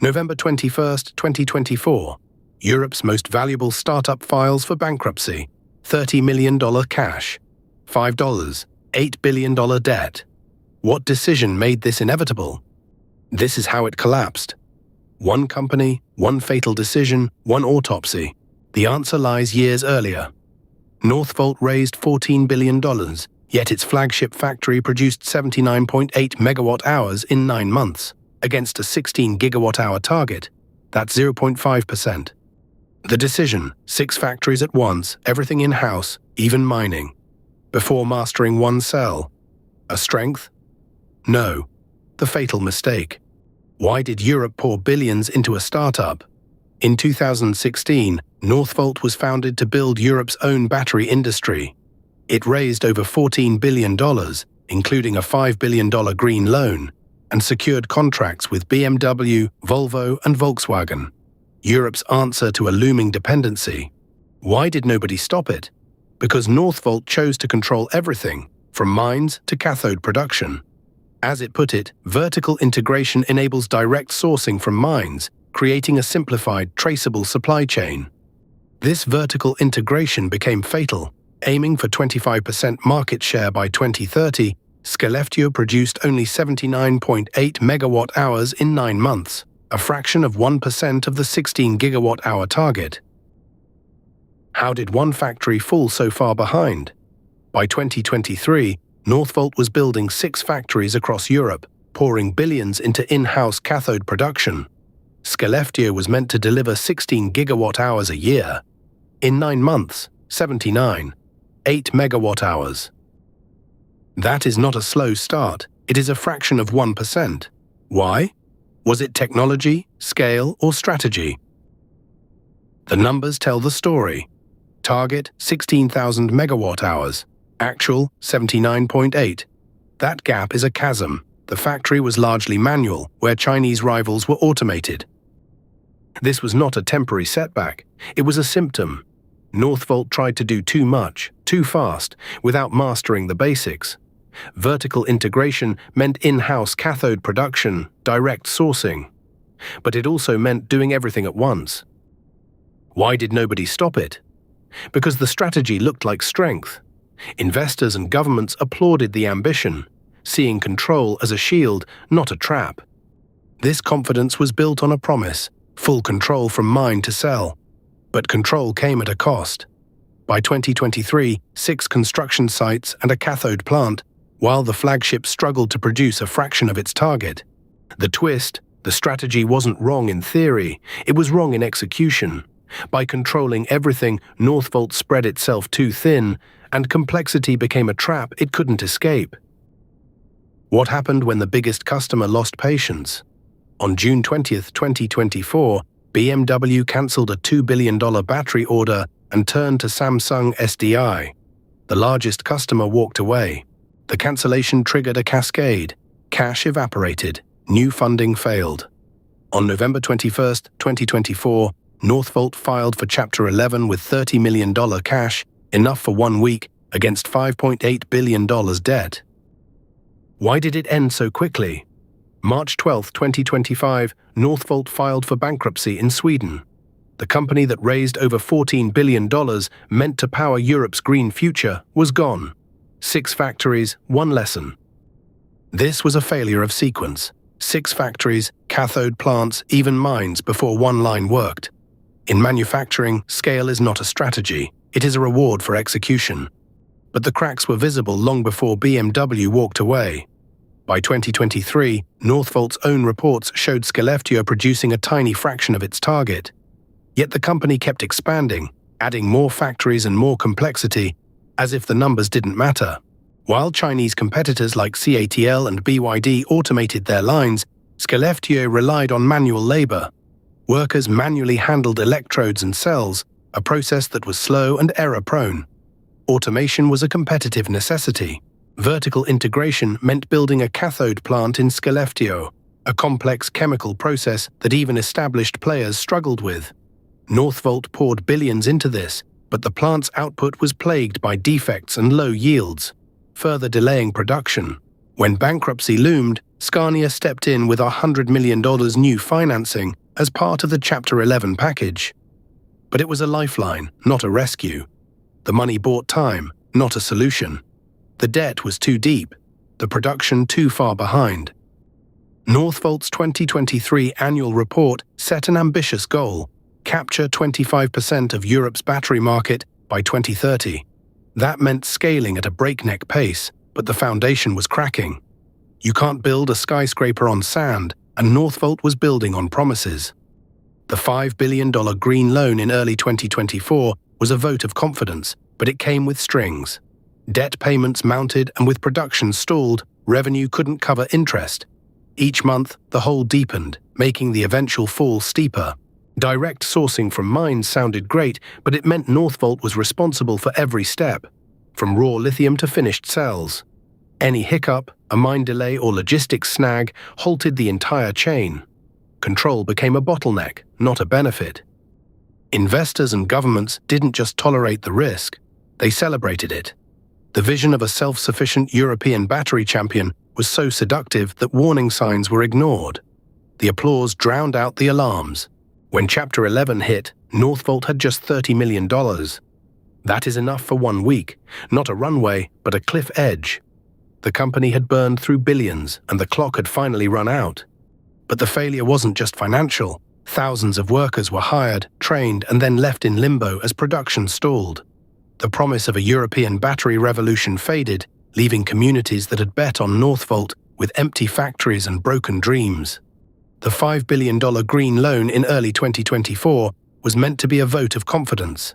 November 21, 2024. Europe's most valuable startup files for bankruptcy. $30 million cash. $8 billion debt. What decision made this inevitable? This is how it collapsed. One company, one fatal decision, one autopsy. The answer lies years earlier. Northvolt raised $14 billion, yet its flagship factory produced 79.8 megawatt-hours in 9 months, against a 16 gigawatt-hour target. That's 0.5%. The decision: 6 factories at once, everything in-house, even mining. Before mastering one cell. A strength? No. The fatal mistake. Why did Europe pour billions into a startup? In 2016, Northvolt was founded to build Europe's own battery industry. It raised over $14 billion, including a $5 billion green loan, and secured contracts with BMW, Volvo, and Volkswagen. Europe's answer to a looming dependency. Why did nobody stop it? Because Northvolt chose to control everything, from mines to cathode production. As it put it, vertical integration enables direct sourcing from mines, creating a simplified, traceable supply chain. This vertical integration became fatal. Aiming for 25% market share by 2030, Skelleftea produced only 79.8 megawatt-hours in 9 months, a fraction of 1% of the 16 gigawatt-hour target. How did one factory fall so far behind? By 2023, Northvolt was building 6 factories across Europe, pouring billions into in-house cathode production. Skelleftea was meant to deliver 16 gigawatt-hours a year. In 9 months, 79. 8 megawatt-hours. That is not a slow start, it is a fraction of 1%. Why? Was it technology, scale, or strategy? The numbers tell the story. Target, 16,000 megawatt-hours. Actual, 79.8. That gap is a chasm. The factory was largely manual, where Chinese rivals were automated. This was not a temporary setback, it was a symptom. Northvolt tried to do too much, too fast, without mastering the basics. Vertical integration meant in-house cathode production, direct sourcing. But it also meant doing everything at once. Why did nobody stop it? Because the strategy looked like strength. Investors and governments applauded the ambition, seeing control as a shield, not a trap. This confidence was built on a promise: full control from mine to cell. But control came at a cost. By 2023, 6 construction sites and a cathode plant, while the flagship struggled to produce a fraction of its target. The twist: the strategy wasn't wrong in theory, it was wrong in execution. By controlling everything, Northvolt spread itself too thin, and complexity became a trap it couldn't escape. What happened when the biggest customer lost patience? On June 20, 2024, BMW cancelled a $2 billion battery order and turned to Samsung SDI. The largest customer walked away. The cancellation triggered a cascade. Cash evaporated. New funding failed. On November 21, 2024, Northvolt filed for Chapter 11 with $30 million cash, enough for 1 week, against $5.8 billion debt. Why did it end so quickly? March 12, 2025, Northvolt filed for bankruptcy in Sweden. The company that raised over $14 billion, meant to power Europe's green future, was gone. 6 factories, 1 lesson. This was a failure of sequence. 6 factories, cathode plants, even mines before one line worked. In manufacturing, scale is not a strategy, it is a reward for execution. But the cracks were visible long before BMW walked away. By 2023, Northvolt's own reports showed Skelleftea producing a tiny fraction of its target. Yet the company kept expanding, adding more factories and more complexity, as if the numbers didn't matter. While Chinese competitors like CATL and BYD automated their lines, Skelleftea relied on manual labor. Workers manually handled electrodes and cells, a process that was slow and error-prone. Automation was a competitive necessity. Vertical integration meant building a cathode plant in Skelleftea, a complex chemical process that even established players struggled with. Northvolt poured billions into this, but the plant's output was plagued by defects and low yields, further delaying production. When bankruptcy loomed, Scania stepped in with $100 million new financing as part of the Chapter 11 package. But it was a lifeline, not a rescue. The money bought time, not a solution. The debt was too deep, the production too far behind. Northvolt's 2023 annual report set an ambitious goal: capture 25% of Europe's battery market by 2030. That meant scaling at a breakneck pace, but the foundation was cracking. You can't build a skyscraper on sand, and Northvolt was building on promises. The $5 billion green loan in early 2024 was a vote of confidence, but it came with strings. Debt payments mounted, and with production stalled, revenue couldn't cover interest. Each month, the hole deepened, making the eventual fall steeper. Direct sourcing from mines sounded great, but it meant Northvolt was responsible for every step, from raw lithium to finished cells. Any hiccup, a mine delay or logistics snag halted the entire chain. Control became a bottleneck, not a benefit. Investors and governments didn't just tolerate the risk, they celebrated it. The vision of a self-sufficient European battery champion was so seductive that warning signs were ignored. The applause drowned out the alarms. When Chapter 11 hit, Northvolt had just $30 million. That is enough for 1 week, not a runway, but a cliff edge. The company had burned through billions, and the clock had finally run out. But the failure wasn't just financial. Thousands of workers were hired, trained, and then left in limbo as production stalled. The promise of a European battery revolution faded, leaving communities that had bet on Northvolt with empty factories and broken dreams. The $5 billion green loan in early 2024 was meant to be a vote of confidence.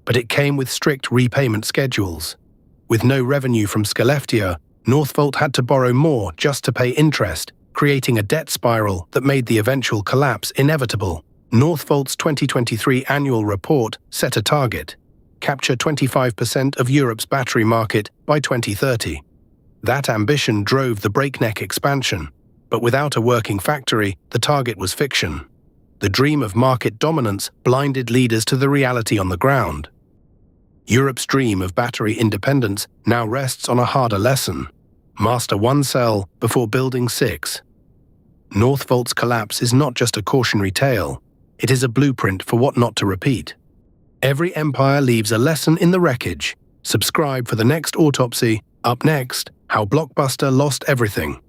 But it came with strict repayment schedules. With no revenue from skelleftea, Northvolt had to borrow more just to pay interest, creating a debt spiral that made the eventual collapse inevitable. Northvolt's 2023 annual report set a target: capture 25% of Europe's battery market by 2030. That ambition drove the breakneck expansion, but without a working factory, the target was fiction. The dream of market dominance blinded leaders to the reality on the ground. Europe's dream of battery independence now rests on a harder lesson: master one cell before building 6. Northvolt's collapse is not just a cautionary tale, it is a blueprint for what not to repeat. Every empire leaves a lesson in the wreckage. Subscribe for the next autopsy. Up next, how Blockbuster lost everything.